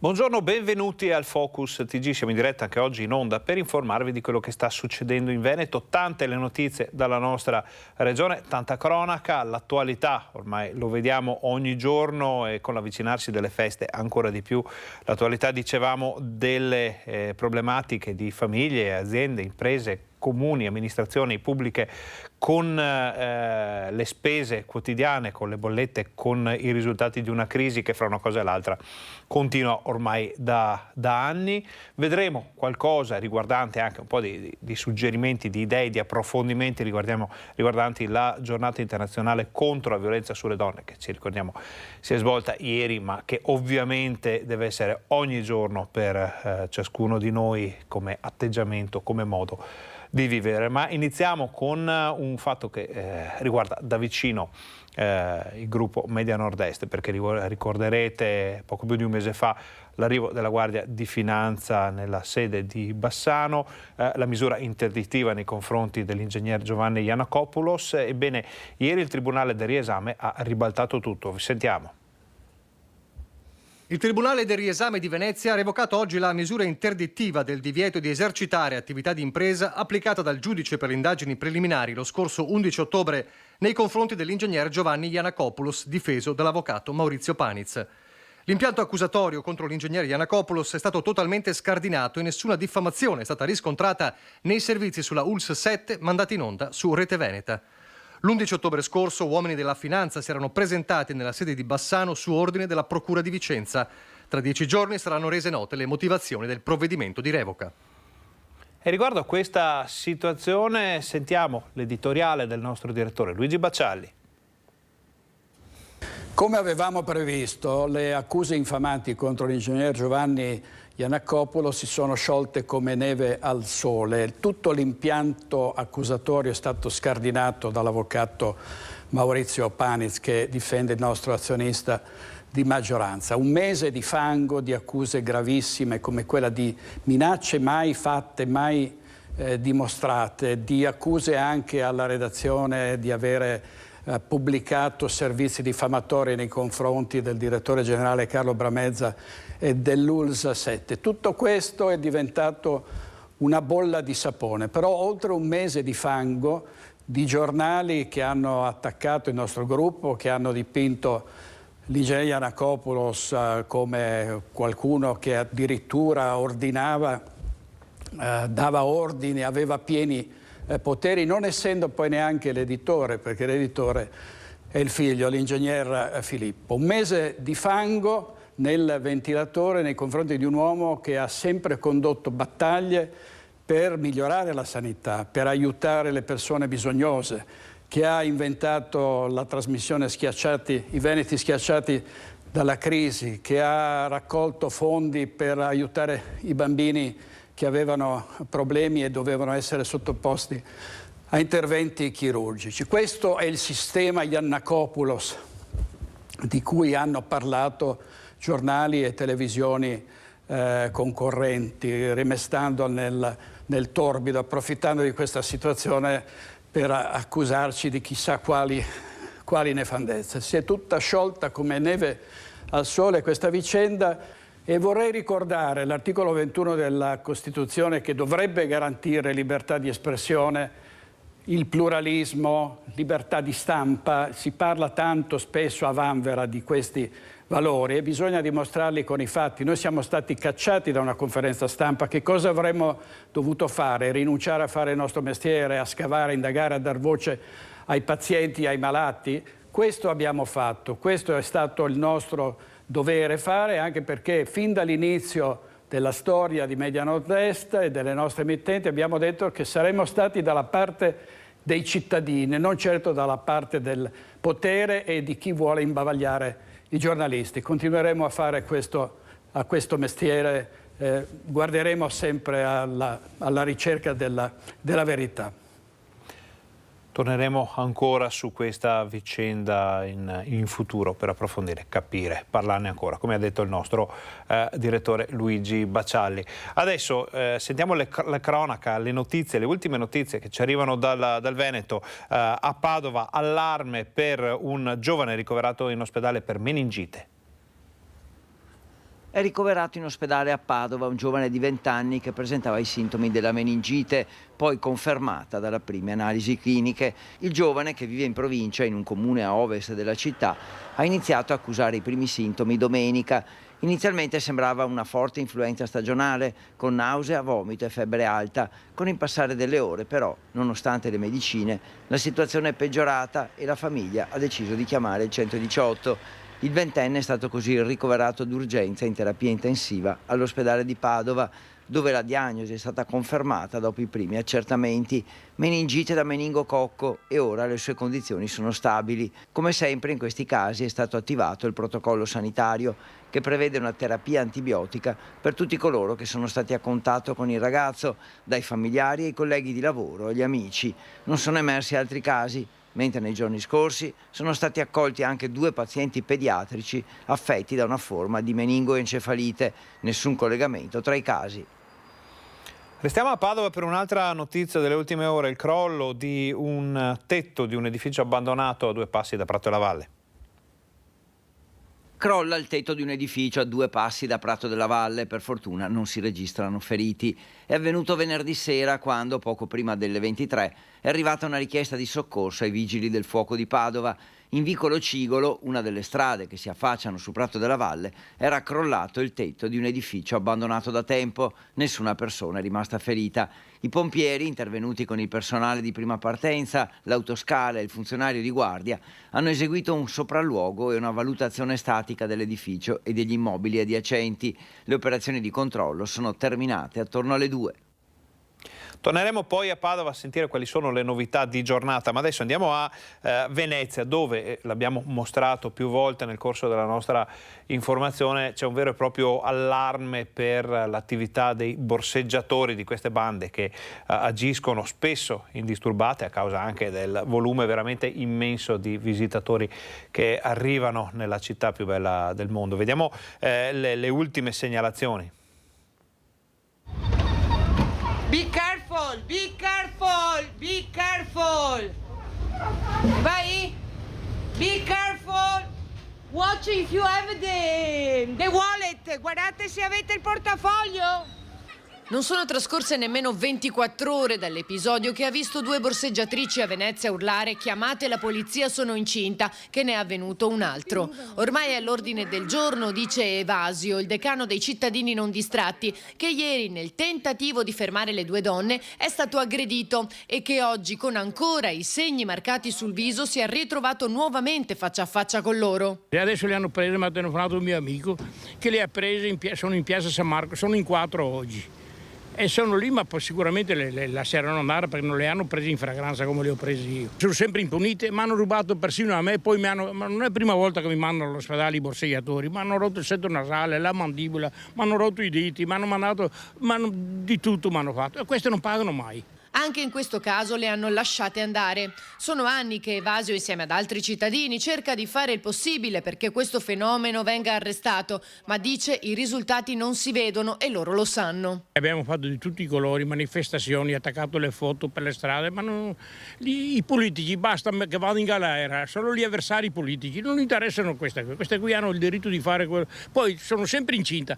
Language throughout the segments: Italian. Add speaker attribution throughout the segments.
Speaker 1: Buongiorno, benvenuti al Focus TG. Siamo in diretta anche oggi in onda per informarvi di quello che sta succedendo in Veneto. Tante le notizie dalla nostra regione, tanta cronaca, l'attualità ormai lo vediamo ogni giorno e con l'avvicinarsi delle feste ancora di più. L'attualità, dicevamo, delle problematiche di famiglie, aziende, imprese, comuni, amministrazioni pubbliche con le spese quotidiane, con le bollette, con i risultati di una crisi che fra una cosa e l'altra continua ormai da anni. Vedremo qualcosa riguardante anche un po' di suggerimenti, di idee, di approfondimenti riguardanti la giornata internazionale contro la violenza sulle donne, che ci ricordiamo si è svolta ieri, ma che ovviamente deve essere ogni giorno per ciascuno di noi come atteggiamento, come modo di vivere. Ma iniziamo con un fatto che riguarda da vicino il gruppo Media Nord-Est, perché ricorderete poco più di un mese fa l'arrivo della Guardia di Finanza nella sede di Bassano, la misura interdittiva nei confronti dell'ingegner Giovanni Yiannakopoulos. Ebbene, ieri il Tribunale del Riesame ha ribaltato tutto. Vi sentiamo.
Speaker 2: Il Tribunale del Riesame di Venezia ha revocato oggi la misura interdittiva del divieto di esercitare attività di impresa applicata dal giudice per le indagini preliminari lo scorso 11 ottobre nei confronti dell'ingegner Giovanni Yiannakopoulos, difeso dall'avvocato Maurizio Paniz. L'impianto accusatorio contro l'ingegner Yiannakopoulos è stato totalmente scardinato e nessuna diffamazione è stata riscontrata nei servizi sulla ULSS 7 mandati in onda su Rete Veneta. L'11 ottobre scorso uomini della finanza si erano presentati nella sede di Bassano su ordine della Procura di Vicenza. Tra 10 giorni saranno rese note le motivazioni del provvedimento di revoca.
Speaker 1: E riguardo a questa situazione sentiamo l'editoriale del nostro direttore Luigi Baccialli.
Speaker 3: Come avevamo previsto, le accuse infamanti contro l'ingegner Giovanni Yiannakopoulos si sono sciolte come neve al sole. Tutto l'impianto accusatorio è stato scardinato dall'avvocato Maurizio Paniz, che difende il nostro azionista di maggioranza. Un mese di fango, di accuse gravissime come quella di minacce mai fatte, mai dimostrate, di accuse anche alla redazione di avere pubblicato servizi diffamatori nei confronti del direttore generale Carlo Bramezza e dell'ULSS 7. Tutto questo è diventato una bolla di sapone, però oltre un mese di fango, di giornali che hanno attaccato il nostro gruppo, che hanno dipinto l'ingegner Yiannakopoulos come qualcuno che addirittura ordinava, dava ordini, aveva pieni poteri, non essendo poi neanche l'editore, perché l'editore è il figlio, l'ingegner Filippo. Un mese di fango nel ventilatore nei confronti di un uomo che ha sempre condotto battaglie per migliorare la sanità, per aiutare le persone bisognose, che ha inventato la trasmissione Schiacciati, i Veneti schiacciati dalla crisi, che ha raccolto fondi per aiutare i bambini che avevano problemi e dovevano essere sottoposti a interventi chirurgici. Questo è il sistema Yiannakopoulos di cui hanno parlato giornali e televisioni concorrenti, rimestando nel torbido, approfittando di questa situazione per accusarci di chissà quali nefandezze. Si è tutta sciolta come neve al sole questa vicenda. E vorrei ricordare l'articolo 21 della Costituzione, che dovrebbe garantire libertà di espressione, il pluralismo, libertà di stampa. Si parla tanto spesso a vanvera di questi valori e bisogna dimostrarli con i fatti. Noi siamo stati cacciati da una conferenza stampa. Che cosa avremmo dovuto fare? Rinunciare a fare il nostro mestiere, a scavare, a indagare, a dar voce ai pazienti, ai malati? Questo abbiamo fatto, questo è stato il nostro dovere fare, anche perché fin dall'inizio della storia di Media Nord-Est e delle nostre emittenti abbiamo detto che saremmo stati dalla parte dei cittadini, non certo dalla parte del potere e di chi vuole imbavagliare i giornalisti. Continueremo a fare a questo mestiere, guarderemo sempre alla ricerca della verità.
Speaker 1: Torneremo ancora su questa vicenda in futuro per approfondire, capire, parlarne ancora, come ha detto il nostro direttore Luigi Baccialli. Adesso sentiamo la cronaca, le notizie, le ultime notizie che ci arrivano dal Veneto. A Padova, allarme per un giovane ricoverato in ospedale per meningite.
Speaker 4: è ricoverato in ospedale a Padova un giovane di 20 anni che presentava i sintomi della meningite, poi confermata dalle prime analisi cliniche. Il giovane, che vive in provincia, in un comune a ovest della città, ha iniziato a accusare i primi sintomi domenica. Inizialmente sembrava una forte influenza stagionale, con nausea, vomito e febbre alta. Con il passare delle ore, però, nonostante le medicine, la situazione è peggiorata e la famiglia ha deciso di chiamare il 118. Il ventenne è stato così ricoverato d'urgenza in terapia intensiva all'ospedale di Padova, dove la diagnosi è stata confermata dopo i primi accertamenti, meningite da meningococco, e ora le sue condizioni sono stabili. Come sempre in questi casi è stato attivato il protocollo sanitario, che prevede una terapia antibiotica per tutti coloro che sono stati a contatto con il ragazzo, dai familiari ai colleghi di lavoro agli amici. Non sono emersi altri casi, mentre nei giorni scorsi sono stati accolti anche 2 pazienti pediatrici affetti da una forma di meningoencefalite. Nessun collegamento tra i casi.
Speaker 1: Restiamo a Padova per un'altra notizia delle ultime ore: il crollo di un tetto di un edificio abbandonato a 2 passi da Prato della Valle.
Speaker 4: Crolla il tetto di un edificio a 2 passi da Prato della Valle. Per fortuna non si registrano feriti. È avvenuto venerdì sera, quando, poco prima delle 23, è arrivata una richiesta di soccorso ai vigili del fuoco di Padova. In vicolo Cigolo, una delle strade che si affacciano su Prato della Valle, era crollato il tetto di un edificio abbandonato da tempo. Nessuna persona è rimasta ferita. I pompieri, intervenuti con il personale di prima partenza, l'autoscala e il funzionario di guardia, hanno eseguito un sopralluogo e una valutazione statica dell'edificio e degli immobili adiacenti. Le operazioni di controllo sono terminate attorno alle 2.
Speaker 1: Torneremo poi a Padova a sentire quali sono le novità di giornata, ma adesso andiamo a Venezia, dove, l'abbiamo mostrato più volte nel corso della nostra informazione, c'è un vero e proprio allarme per l'attività dei borseggiatori di queste bande che agiscono spesso indisturbate a causa anche del volume veramente immenso di visitatori che arrivano nella città più bella del mondo. Vediamo le ultime segnalazioni.
Speaker 5: Be careful, be careful, be careful. Vai? Be careful. Watch if you have the wallet. Guardate se avete il portafoglio.
Speaker 6: Non sono trascorse nemmeno 24 ore dall'episodio che ha visto 2 borseggiatrici a Venezia urlare «Chiamate la polizia, sono incinta», che ne è avvenuto un altro. Ormai è all'ordine del giorno, dice Evasio, il decano dei cittadini non distratti, che ieri, nel tentativo di fermare le 2 donne, è stato aggredito e che oggi, con ancora i segni marcati sul viso, si è ritrovato nuovamente faccia a faccia con loro.
Speaker 7: E adesso le hanno prese, mi ha telefonato un mio amico che le ha prese, sono in piazza San Marco, sono in 4 oggi. E sono lì, ma poi sicuramente le lasceranno andare perché non le hanno prese in fragranza come le ho prese io. Sono sempre impunite, mi hanno rubato persino a me, poi ma non è la prima volta che mi mandano all'ospedale i borseggiatori, mi hanno rotto il setto nasale, la mandibola, mi hanno rotto i diti, mi hanno mandato, di tutto mi hanno fatto, e queste non pagano mai.
Speaker 6: Anche in questo caso le hanno lasciate andare. Sono anni che Evasio, insieme ad altri cittadini, cerca di fare il possibile perché questo fenomeno venga arrestato, ma dice i risultati non si vedono e loro lo sanno.
Speaker 7: Abbiamo fatto di tutti i colori, manifestazioni, attaccato le foto per le strade, ma i politici basta che vadano in galera, solo gli avversari politici, non interessano queste qui hanno il diritto di fare quello. Poi sono sempre incinta.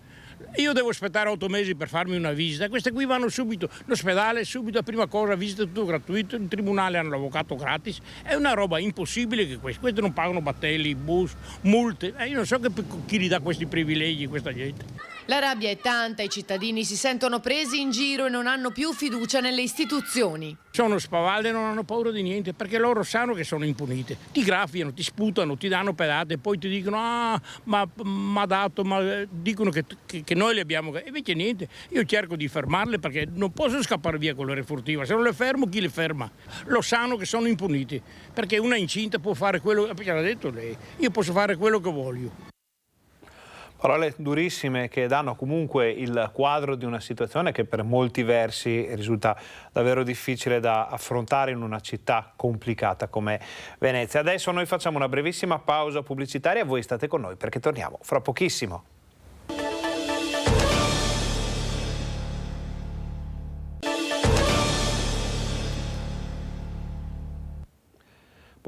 Speaker 7: Io devo aspettare 8 mesi per farmi una visita, queste qui vanno subito, l'ospedale subito a prima cosa, visita tutto gratuito, in tribunale hanno l'avvocato gratis, è una roba impossibile che questi non pagano battelli, bus, multe, io non so chi gli dà questi privilegi questa gente.
Speaker 6: La rabbia è tanta, i cittadini si sentono presi in giro e non hanno più fiducia nelle istituzioni.
Speaker 7: Sono spavalde e non hanno paura di niente perché loro sanno che sono impunite. Ti graffiano, ti sputano, ti danno pedate e poi ti dicono dicono che noi le abbiamo. E invece niente, io cerco di fermarle perché non posso scappare via con le furtive. Se non le fermo, chi le ferma? Lo sanno che sono impuniti perché una incinta può fare quello, perché l'ha detto lei, io posso fare quello che voglio.
Speaker 1: Parole durissime che danno comunque il quadro di una situazione che per molti versi risulta davvero difficile da affrontare in una città complicata come Venezia. Adesso noi facciamo una brevissima pausa pubblicitaria, voi state con noi perché torniamo fra pochissimo.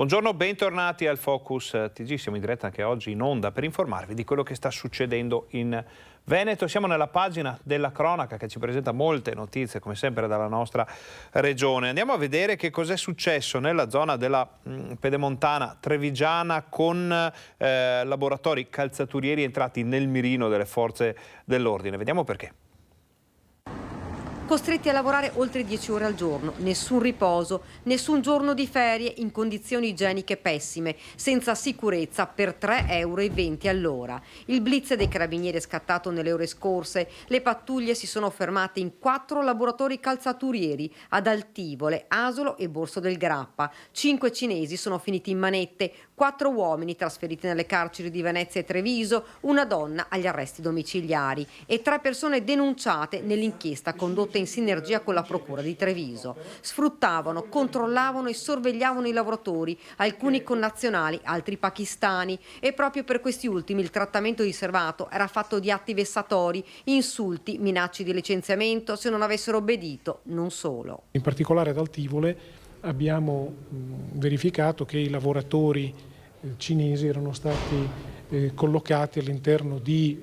Speaker 1: Buongiorno, bentornati al Focus TG. Siamo in diretta anche oggi in onda per informarvi di quello che sta succedendo in Veneto. Siamo nella pagina della cronaca che ci presenta molte notizie, come sempre, dalla nostra regione. Andiamo a vedere che cos'è successo nella zona della pedemontana trevigiana con laboratori calzaturieri entrati nel mirino delle forze dell'ordine. Vediamo perché.
Speaker 8: Costretti a lavorare oltre 10 ore al giorno, nessun riposo, nessun giorno di ferie, in condizioni igieniche pessime, senza sicurezza, per 3,20 € all'ora. Il blitz dei carabinieri è scattato nelle ore scorse. Le pattuglie si sono fermate in 4 laboratori calzaturieri ad Altivole, Asolo e Borso del Grappa. 5 cinesi sono finiti in manette, 4 uomini trasferiti nelle carceri di Venezia e Treviso, una donna agli arresti domiciliari e 3 persone denunciate nell'inchiesta condotta in sinergia con la Procura di Treviso. Sfruttavano, controllavano e sorvegliavano i lavoratori, alcuni connazionali, altri pakistani, e proprio per questi ultimi il trattamento riservato era fatto di atti vessatori, insulti, minacce di licenziamento se non avessero obbedito, non solo.
Speaker 9: In particolare ad Altivole abbiamo verificato che i lavoratori cinesi erano stati collocati all'interno di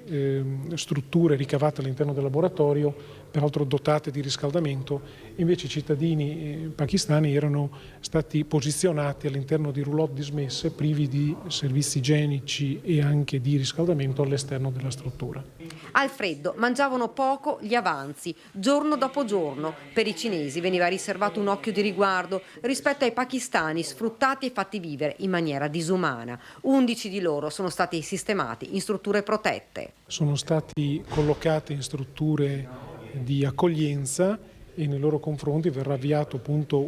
Speaker 9: strutture ricavate all'interno del laboratorio, peraltro dotate di riscaldamento. Invece i cittadini pakistani erano stati posizionati all'interno di roulotte dismesse, privi di servizi igienici e anche di riscaldamento all'esterno della struttura.
Speaker 8: Al freddo mangiavano poco gli avanzi, giorno dopo giorno. Per i cinesi veniva riservato un occhio di riguardo rispetto ai pakistani sfruttati e fatti vivere in maniera disumana. 11 di loro sono stati sistemati in strutture protette.
Speaker 9: Sono stati collocati in strutture di accoglienza e nei loro confronti verrà avviato appunto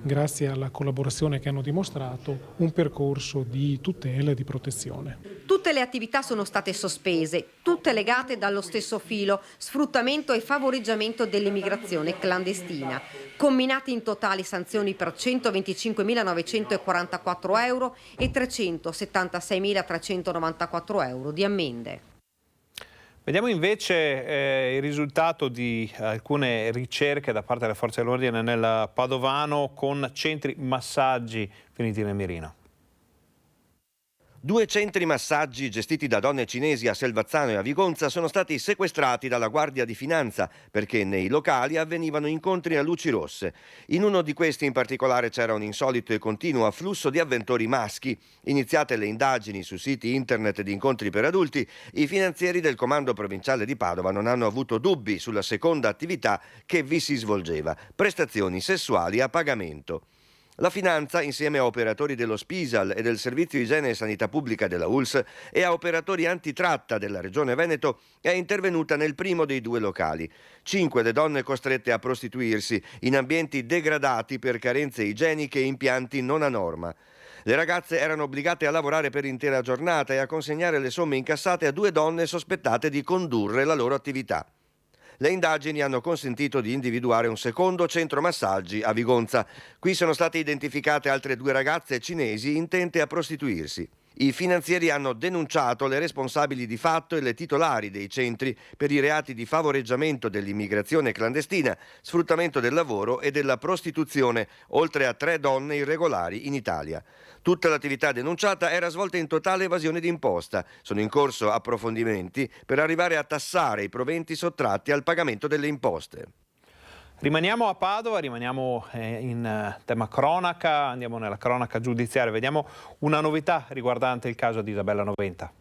Speaker 9: grazie alla collaborazione che hanno dimostrato, un percorso di tutela e di protezione.
Speaker 8: Tutte le attività sono state sospese, tutte legate dallo stesso filo: sfruttamento e favoreggiamento dell'immigrazione clandestina. Combinati in totali sanzioni per 125.944 € e 376.394 € di ammende.
Speaker 1: Vediamo invece il risultato di alcune ricerche da parte delle forze dell'ordine nel Padovano con centri massaggi finiti nel mirino.
Speaker 10: 2 centri massaggi gestiti da donne cinesi a Selvazzano e a Vigonza sono stati sequestrati dalla Guardia di Finanza perché nei locali avvenivano incontri a luci rosse. In uno di questi in particolare c'era un insolito e continuo afflusso di avventori maschi. Iniziate le indagini su siti internet di incontri per adulti, i finanzieri del Comando Provinciale di Padova non hanno avuto dubbi sulla seconda attività che vi si svolgeva: prestazioni sessuali a pagamento. La Finanza, insieme a operatori dello Spisal e del Servizio Igiene e Sanità Pubblica della ULSS e a operatori antitratta della Regione Veneto, è intervenuta nel primo dei 2 locali. 5 le donne costrette a prostituirsi in ambienti degradati per carenze igieniche e impianti non a norma. Le ragazze erano obbligate a lavorare per intera giornata e a consegnare le somme incassate a 2 donne sospettate di condurre la loro attività. Le indagini hanno consentito di individuare un secondo centro massaggi a Vigonza. Qui sono state identificate altre 2 ragazze cinesi intente a prostituirsi. I finanzieri hanno denunciato le responsabili di fatto e le titolari dei centri per i reati di favoreggiamento dell'immigrazione clandestina, sfruttamento del lavoro e della prostituzione, oltre a 3 donne irregolari in Italia. Tutta l'attività denunciata era svolta in totale evasione d'imposta. Sono in corso approfondimenti per arrivare a tassare i proventi sottratti al pagamento delle imposte.
Speaker 1: Rimaniamo a Padova, rimaniamo in tema cronaca, andiamo nella cronaca giudiziaria. Vediamo una novità riguardante il caso di Isabella Noventa.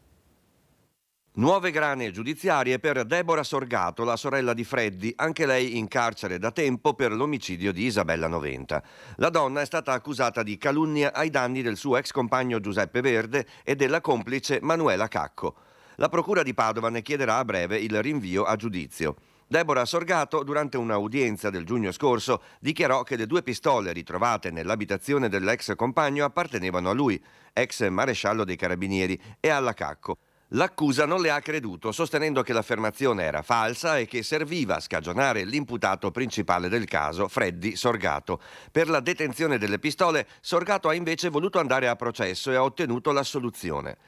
Speaker 10: Nuove grane giudiziarie per Deborah Sorgato, la sorella di Freddi, anche lei in carcere da tempo per l'omicidio di Isabella Noventa. La donna è stata accusata di calunnia ai danni del suo ex compagno Giuseppe Verde e della complice Manuela Cacco. La Procura di Padova ne chiederà a breve il rinvio a giudizio. Deborah Sorgato, durante un'udienza del giugno scorso, dichiarò che le 2 pistole ritrovate nell'abitazione dell'ex compagno appartenevano a lui, ex maresciallo dei Carabinieri, e alla Cacco. L'accusa non le ha creduto, sostenendo che l'affermazione era falsa e che serviva a scagionare l'imputato principale del caso, Freddi Sorgato. Per la detenzione delle pistole, Sorgato ha invece voluto andare a processo e ha ottenuto l'assoluzione.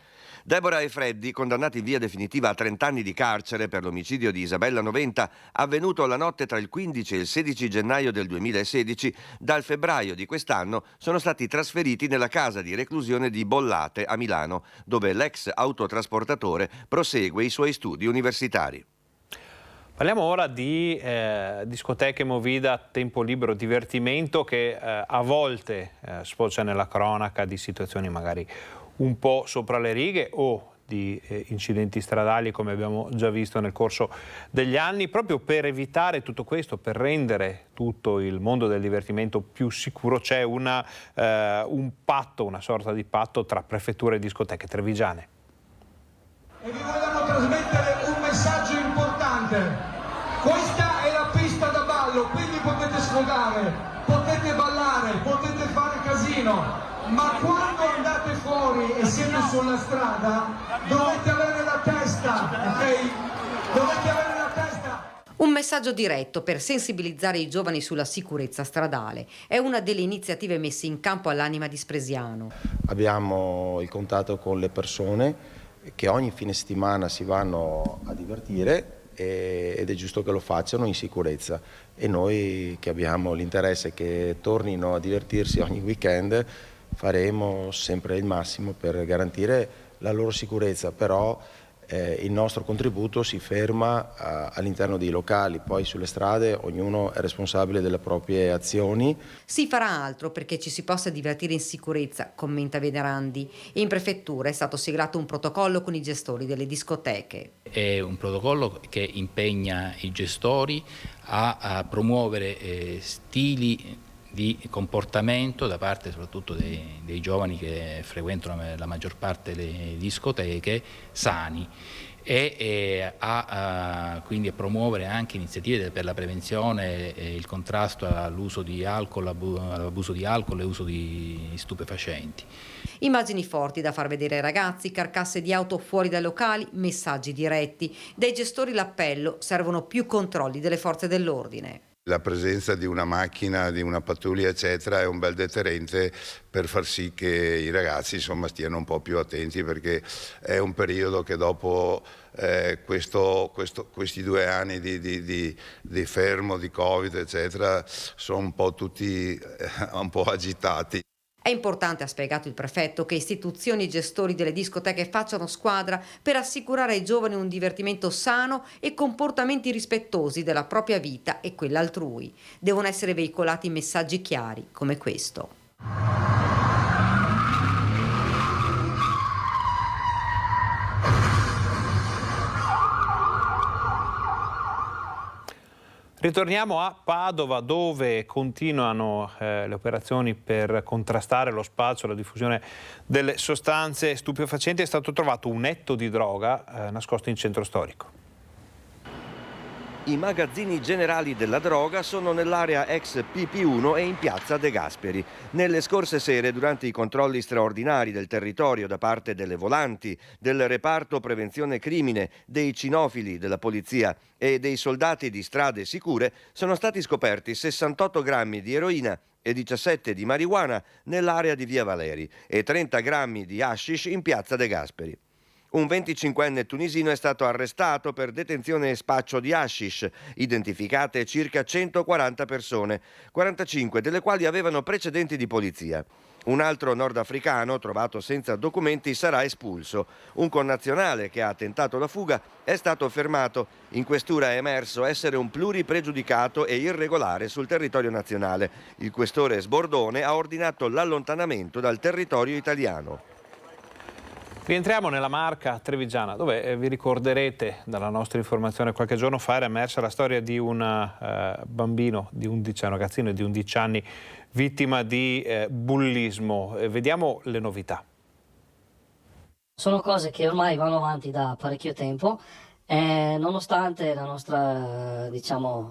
Speaker 10: Deborah e Freddy, condannati in via definitiva a 30 anni di carcere per l'omicidio di Isabella Noventa, avvenuto la notte tra il 15 e il 16 gennaio del 2016, dal febbraio di quest'anno sono stati trasferiti nella casa di reclusione di Bollate a Milano, dove l'ex autotrasportatore prosegue i suoi studi universitari.
Speaker 1: Parliamo ora di discoteche, movida, tempo libero, divertimento che a volte sfocia nella cronaca di situazioni magari un po' sopra le righe o di incidenti stradali, come abbiamo già visto nel corso degli anni. Proprio per evitare tutto questo, per rendere tutto il mondo del divertimento più sicuro, c'è un patto, una sorta di patto tra prefetture e discoteche trevigiane.
Speaker 11: E vi vogliamo trasmettere un messaggio importante. Questa è la pista da ballo, quindi potete sfogare, potete ballare, potete fare casino, ma quando andate fuori e siete sulla strada dovete avere la testa, ok? Dovete avere la testa.
Speaker 8: Un messaggio diretto per sensibilizzare i giovani sulla sicurezza stradale. È una delle iniziative messe in campo all'Anima di Spresiano.
Speaker 12: Abbiamo il contatto con le persone che ogni fine settimana si vanno a divertire ed è giusto che lo facciano in sicurezza, e noi che abbiamo l'interesse che tornino a divertirsi ogni weekend faremo sempre il massimo per garantire la loro sicurezza, però il nostro contributo si ferma all'interno dei locali, poi sulle strade ognuno è responsabile delle proprie azioni.
Speaker 8: Si farà altro perché ci si possa divertire in sicurezza, commenta Venerandi. In prefettura è stato siglato un protocollo con i gestori delle discoteche.
Speaker 13: È un protocollo che impegna i gestori a promuovere stili di comportamento da parte soprattutto dei giovani che frequentano la maggior parte delle discoteche sani, e quindi a promuovere anche iniziative per la prevenzione e il contrasto all'uso di alcol, all'abuso di alcol e uso di stupefacenti.
Speaker 8: Immagini forti da far vedere ai ragazzi, carcasse di auto fuori dai locali, messaggi diretti. Dai gestori l'appello: servono più controlli delle forze dell'ordine.
Speaker 14: La presenza di una macchina, di una pattuglia eccetera è un bel deterrente per far sì che i ragazzi insomma stiano un po' più attenti, perché è un periodo che dopo questi 2 anni di fermo, di Covid eccetera, sono un po' tutti un po' agitati.
Speaker 8: È importante, ha spiegato il prefetto, che istituzioni e gestori delle discoteche facciano squadra per assicurare ai giovani un divertimento sano e comportamenti rispettosi della propria vita e quella altrui. Devono essere veicolati messaggi chiari come questo.
Speaker 1: Ritorniamo a Padova, dove continuano le operazioni per contrastare lo spaccio e la diffusione delle sostanze stupefacenti. È stato trovato un etto di droga nascosto in centro storico.
Speaker 10: I magazzini generali della droga sono nell'area ex PP1 e in piazza De Gasperi. Nelle scorse sere, durante i controlli straordinari del territorio da parte delle volanti, del reparto prevenzione crimine, dei cinofili della polizia e dei soldati di strade sicure, sono stati scoperti 68 grammi di eroina e 17 di marijuana nell'area di Via Valeri e 30 grammi di hashish in piazza De Gasperi. Un 25enne tunisino è stato arrestato per detenzione e spaccio di hashish, identificate circa 140 persone, 45 delle quali avevano precedenti di polizia. Un altro nordafricano, trovato senza documenti, sarà espulso. Un connazionale che ha tentato la fuga è stato fermato. In questura è emerso essere un pluripregiudicato e irregolare sul territorio nazionale. Il questore Sbordone ha ordinato l'allontanamento dal territorio italiano.
Speaker 1: Rientriamo nella Marca trevigiana, dove vi ricorderete dalla nostra informazione qualche giorno fa era emersa la storia di un bambino, un ragazzino di 11 anni vittima di bullismo. Vediamo le novità.
Speaker 15: Sono cose che ormai vanno avanti da parecchio tempo, nonostante la nostra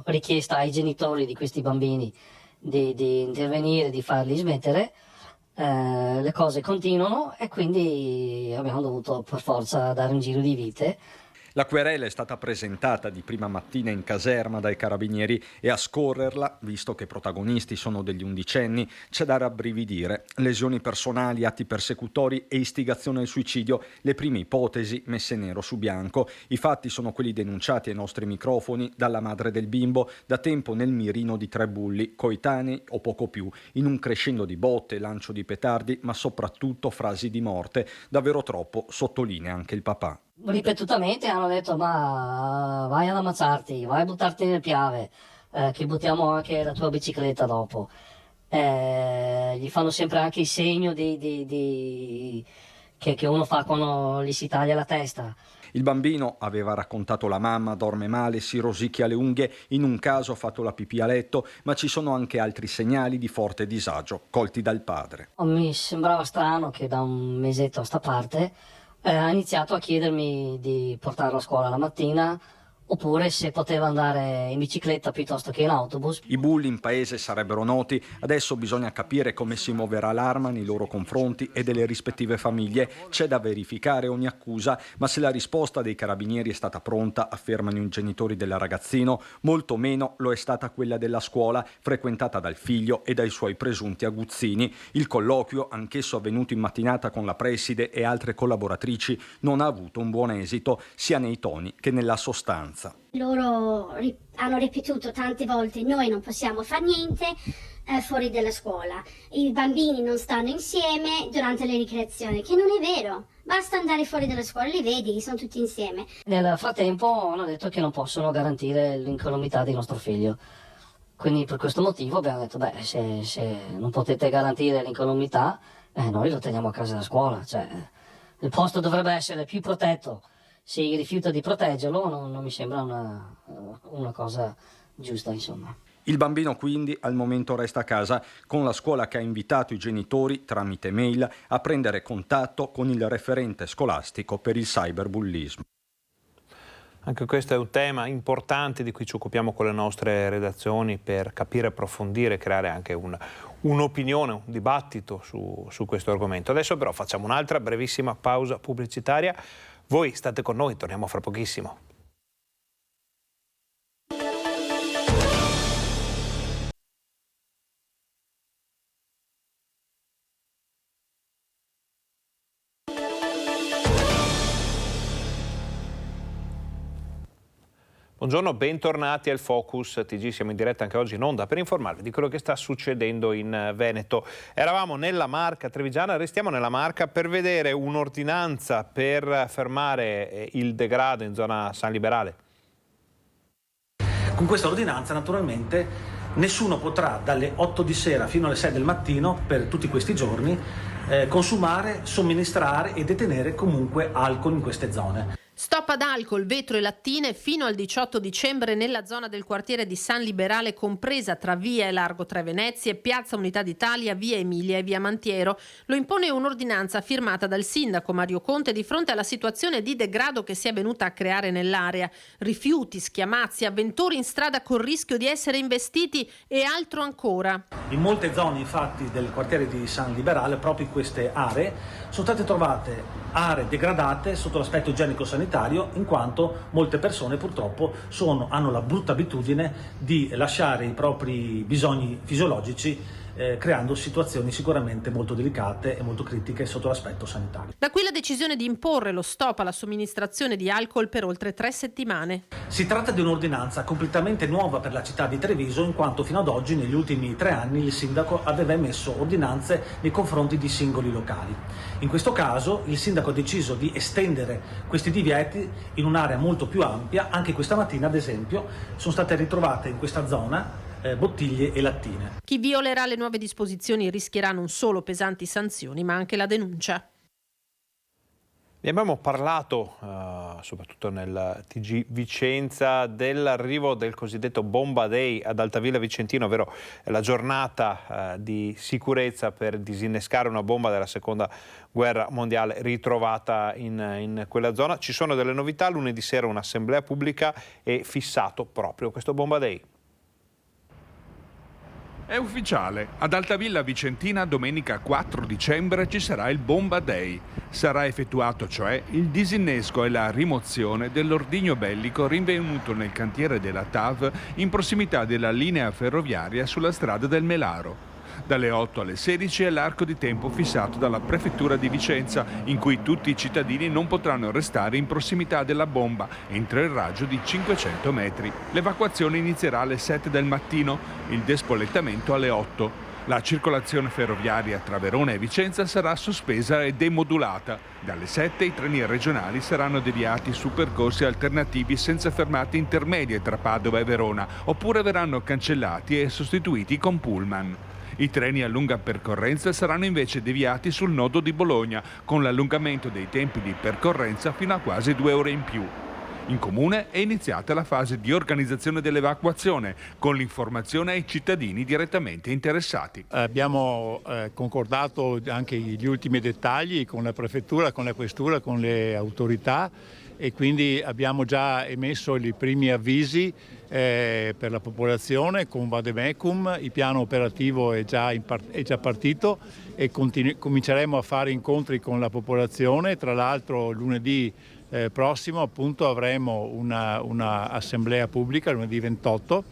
Speaker 15: richiesta ai genitori di questi bambini di intervenire, di farli smettere. Le cose continuano e quindi abbiamo dovuto per forza dare un giro di vite.
Speaker 16: La querela è stata presentata di prima mattina in caserma dai carabinieri e a scorrerla, visto che i protagonisti sono degli undicenni, c'è da rabbrividire. Lesioni personali, atti persecutori e istigazione al suicidio, le prime ipotesi messe nero su bianco. I fatti sono quelli denunciati ai nostri microfoni dalla madre del bimbo, da tempo nel mirino di 3 bulli, coetanei o poco più, in un crescendo di botte, lancio di petardi, ma soprattutto frasi di morte. Davvero troppo, sottolinea anche il papà.
Speaker 15: Ripetutamente hanno detto: ma vai ad ammazzarti, vai a buttarti nel Piave, che buttiamo anche la tua bicicletta dopo. Gli fanno sempre anche il segno che uno fa quando gli si taglia la testa.
Speaker 16: Il bambino, aveva raccontato la mamma, dorme male, si rosicchia le unghie, in un caso ha fatto la pipì a letto, ma ci sono anche altri segnali di forte disagio, colti dal padre.
Speaker 15: Mi sembrava strano che da un mesetto a sta parte ha iniziato a chiedermi di portarlo a scuola la mattina, oppure se poteva andare in bicicletta piuttosto che in autobus.
Speaker 16: I bulli in paese sarebbero noti, adesso bisogna capire come si muoverà l'arma nei loro confronti e delle rispettive famiglie. C'è da verificare ogni accusa, ma se la risposta dei carabinieri è stata pronta, affermano i genitori del ragazzino, molto meno lo è stata quella della scuola, frequentata dal figlio e dai suoi presunti aguzzini. Il colloquio, anch'esso avvenuto in mattinata con la preside e altre collaboratrici, non ha avuto un buon esito, sia nei toni che nella sostanza.
Speaker 17: Loro hanno ripetuto tante volte: noi non possiamo fare niente fuori dalla scuola, i bambini non stanno insieme durante le ricreazioni, che non è vero, basta andare fuori dalla scuola, li vedi, sono tutti insieme.
Speaker 15: Nel frattempo hanno detto che non possono garantire l'incolumità di nostro figlio, quindi per questo motivo abbiamo detto: beh, se non potete garantire l'incolumità, noi lo teniamo a casa da scuola, cioè il posto dovrebbe essere più protetto. Se rifiuta di proteggerlo non mi sembra una cosa giusta, insomma.
Speaker 16: Il bambino quindi al momento resta a casa, con la scuola che ha invitato i genitori tramite mail a prendere contatto con il referente scolastico per il cyberbullismo.
Speaker 1: Anche questo è un tema importante di cui ci occupiamo con le nostre redazioni per capire, approfondire, creare anche un'opinione, un dibattito su questo argomento. Adesso però facciamo un'altra brevissima pausa pubblicitaria. Voi state con noi, torniamo fra pochissimo. Buongiorno, bentornati al Focus TG, siamo in diretta anche oggi in onda per informarvi di quello che sta succedendo in Veneto. Eravamo nella Marca trevigiana, restiamo nella Marca per vedere un'ordinanza per fermare il degrado in zona San Liberale.
Speaker 18: Con questa ordinanza naturalmente nessuno potrà dalle 8 di sera fino alle 6 del mattino per tutti questi giorni consumare, somministrare e detenere comunque alcol in queste zone.
Speaker 19: Stop ad alcol, vetro e lattine fino al 18 dicembre nella zona del quartiere di San Liberale, compresa tra via e Largo Tre Venezie, piazza Unità d'Italia, via Emilia e via Mantiero. Lo impone un'ordinanza firmata dal sindaco Mario Conte di fronte alla situazione di degrado che si è venuta a creare nell'area. Rifiuti, schiamazzi, avventori in strada col rischio di essere investiti e altro ancora.
Speaker 18: In molte zone infatti del quartiere di San Liberale, proprio in queste aree, sono state trovate aree degradate sotto l'aspetto igienico-sanitario, in quanto molte persone purtroppo hanno la brutta abitudine di lasciare i propri bisogni fisiologici creando situazioni sicuramente molto delicate e molto critiche sotto l'aspetto sanitario.
Speaker 19: Da qui la decisione di imporre lo stop alla somministrazione di alcol per oltre 3 settimane.
Speaker 18: Si tratta di un'ordinanza completamente nuova per la città di Treviso, in quanto fino ad oggi, negli ultimi 3 anni, il sindaco aveva emesso ordinanze nei confronti di singoli locali. In questo caso il sindaco ha deciso di estendere questi divieti in un'area molto più ampia. Anche questa mattina, ad esempio, sono state ritrovate in questa zona bottiglie e lattine.
Speaker 19: Chi violerà le nuove disposizioni rischierà non solo pesanti sanzioni, ma anche la denuncia.
Speaker 1: Vi abbiamo parlato, soprattutto nel TG Vicenza, dell'arrivo del cosiddetto Bomba Day ad Altavilla Vicentino, ovvero la giornata di sicurezza per disinnescare una bomba della Seconda Guerra Mondiale ritrovata in quella zona. Ci sono delle novità, lunedì sera un'assemblea pubblica è fissato proprio questo Bomba Day.
Speaker 20: È ufficiale, ad Altavilla Vicentina domenica 4 dicembre ci sarà il Bomba Day. Sarà effettuato cioè il disinnesco e la rimozione dell'ordigno bellico rinvenuto nel cantiere della TAV in prossimità della linea ferroviaria sulla strada del Melaro. Dalle 8 alle 16 è l'arco di tempo fissato dalla Prefettura di Vicenza, in cui tutti i cittadini non potranno restare in prossimità della bomba, entro il raggio di 500 metri. L'evacuazione inizierà alle 7 del mattino, il despollettamento alle 8. La circolazione ferroviaria tra Verona e Vicenza sarà sospesa e demodulata. Dalle 7 i treni regionali saranno deviati su percorsi alternativi senza fermate intermedie tra Padova e Verona, oppure verranno cancellati e sostituiti con pullman. I treni a lunga percorrenza saranno invece deviati sul nodo di Bologna, con l'allungamento dei tempi di percorrenza fino a quasi 2 ore in più. In Comune è iniziata la fase di organizzazione dell'evacuazione, con l'informazione ai cittadini direttamente interessati.
Speaker 21: Abbiamo concordato anche gli ultimi dettagli con la Prefettura, con la Questura, con le autorità, e quindi abbiamo già emesso i primi avvisi per la popolazione con Vademecum. Il piano operativo è già partito e cominceremo a fare incontri con la popolazione. Tra l'altro lunedì prossimo appunto avremo una assemblea pubblica, lunedì 28,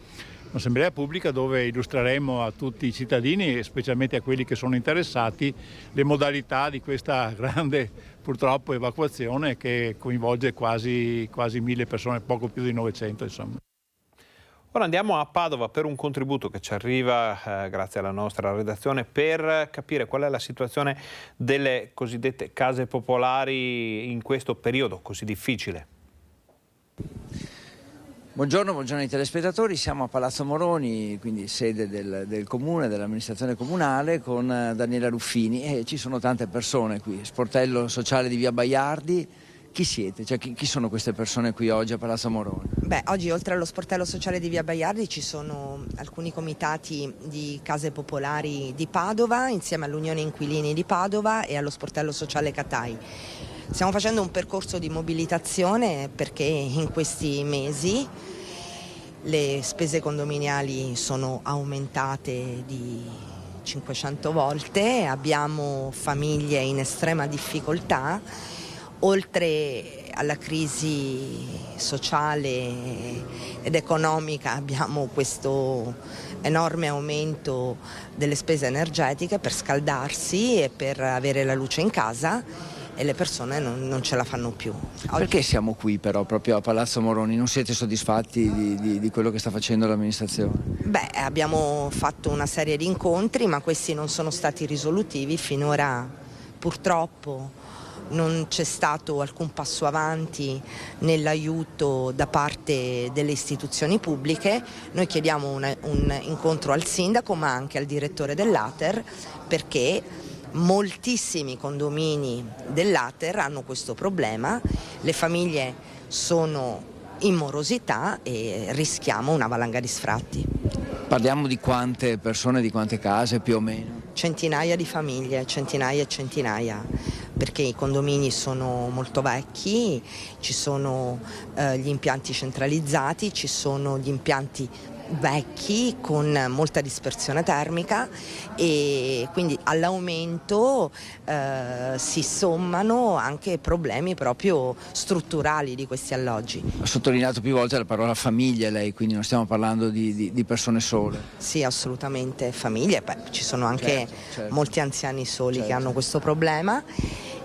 Speaker 21: un'assemblea pubblica dove illustreremo a tutti i cittadini, e specialmente a quelli che sono interessati, le modalità di questa grande, purtroppo, evacuazione che coinvolge quasi 1000 persone, poco più di 900 insomma.
Speaker 1: Ora andiamo a Padova per un contributo che ci arriva grazie alla nostra redazione per capire qual è la situazione delle cosiddette case popolari in questo periodo così difficile.
Speaker 4: Buongiorno ai telespettatori, siamo a Palazzo Moroni, quindi sede del comune, dell'amministrazione comunale, con Daniela Ruffini, e ci sono tante persone qui, sportello sociale di via Baiardi. Chi siete? Cioè, chi sono queste persone qui oggi a Palazzo Moroni?
Speaker 22: Beh, oggi oltre allo sportello sociale di via Baiardi ci sono alcuni comitati di case popolari di Padova, insieme all'Unione Inquilini di Padova e allo sportello sociale Catai. Stiamo facendo un percorso di mobilitazione perché in questi mesi le spese condominiali sono aumentate di 500 volte, abbiamo famiglie in estrema difficoltà. Oltre alla crisi sociale ed economica abbiamo questo enorme aumento delle spese energetiche per scaldarsi e per avere la luce in casa, e le persone non ce la fanno più.
Speaker 4: Perché siamo qui però proprio a Palazzo Moroni? Non siete soddisfatti di quello che sta facendo l'amministrazione?
Speaker 22: Beh, abbiamo fatto una serie di incontri, ma questi non sono stati risolutivi. Finora purtroppo non c'è stato alcun passo avanti nell'aiuto da parte delle istituzioni pubbliche. Noi chiediamo un incontro al sindaco ma anche al direttore dell'Ater, perché moltissimi condomini dell'Ater hanno questo problema, le famiglie sono in morosità e rischiamo una valanga di sfratti.
Speaker 4: Parliamo di quante persone, di quante case più o meno?
Speaker 22: Centinaia di famiglie, centinaia e centinaia, perché i condomini sono molto vecchi, ci sono gli impianti centralizzati, ci sono gli impianti vecchi con molta dispersione termica, e quindi all'aumento si sommano anche problemi proprio strutturali di questi alloggi.
Speaker 4: Ha sottolineato più volte la parola famiglia lei, quindi non stiamo parlando di persone sole.
Speaker 22: Sì, assolutamente famiglie. Beh, ci sono anche certo. Molti anziani soli che hanno questo problema,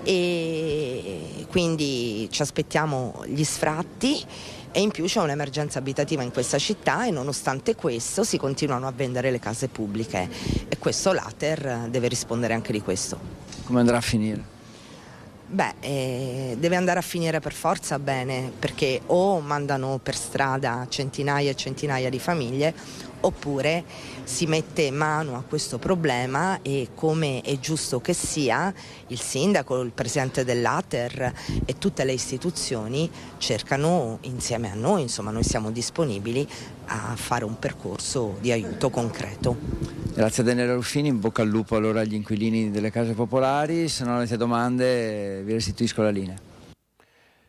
Speaker 22: e quindi ci aspettiamo gli sfratti. E in più c'è un'emergenza abitativa in questa città, e nonostante questo si continuano a vendere le case pubbliche, e questo l'Ater deve rispondere anche di questo.
Speaker 4: Come andrà a finire?
Speaker 22: Beh, deve andare a finire per forza bene, perché o mandano per strada centinaia e centinaia di famiglie, oppure si mette mano a questo problema, e come è giusto che sia, il sindaco, il presidente dell'Ater e tutte le istituzioni cercano insieme a noi, insomma noi siamo disponibili a fare un percorso di aiuto concreto.
Speaker 4: Grazie a Daniela Ruffini, in bocca al lupo allora agli inquilini delle case popolari. Se non avete domande vi restituisco la linea.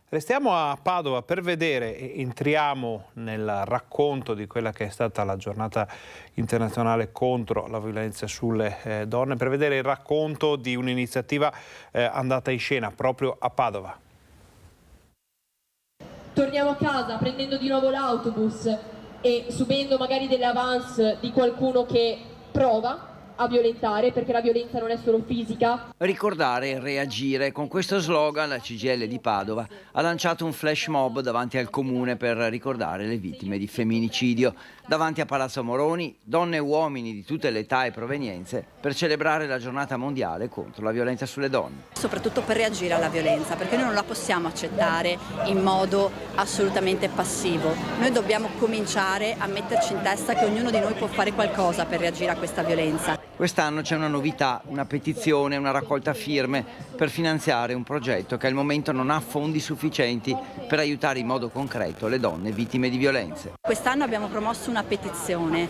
Speaker 1: Restiamo a Padova per vedere, entriamo nel racconto di quella che è stata la giornata internazionale contro la violenza sulle donne, per vedere il racconto di un'iniziativa andata in scena proprio a Padova.
Speaker 2: Torniamo a casa prendendo di nuovo l'autobus e subendo magari delle avance di qualcuno che prova a violentare, perché la violenza non è solo fisica.
Speaker 4: Ricordare e reagire. Con questo slogan la CGIL di Padova ha lanciato un flash mob davanti al comune per ricordare le vittime di femminicidio. Davanti a Palazzo Moroni, donne e uomini di tutte le età e provenienze per celebrare la giornata mondiale contro la violenza sulle donne.
Speaker 3: Soprattutto per reagire alla violenza, perché noi non la possiamo accettare in modo assolutamente passivo. Noi dobbiamo cominciare a metterci in testa che ognuno di noi può fare qualcosa per reagire a questa violenza.
Speaker 4: Quest'anno c'è una novità, una petizione, una raccolta firme per finanziare un progetto che al momento non ha fondi sufficienti per aiutare in modo concreto le donne vittime di violenze.
Speaker 3: Quest'anno abbiamo promosso una petizione,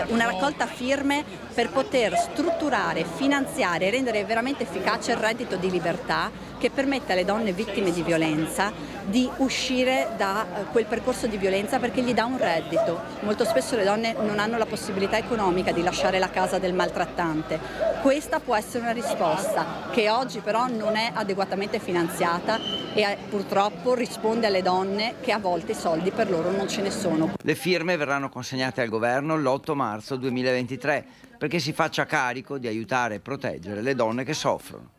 Speaker 3: una raccolta firme per poter strutturare, finanziare e rendere veramente efficace il reddito di libertà che permette alle donne vittime di violenza di uscire da quel percorso di violenza, perché gli dà un reddito. Molto spesso le donne non hanno la possibilità economica di lasciare la casa del maltrattante. Questa può essere una risposta che oggi però non è adeguatamente finanziata e purtroppo risponde alle donne che a volte i soldi per loro non ce ne sono.
Speaker 4: Le firme verranno consegnate al governo l'8 marzo 2023 perché si faccia carico di aiutare e proteggere le donne che soffrono.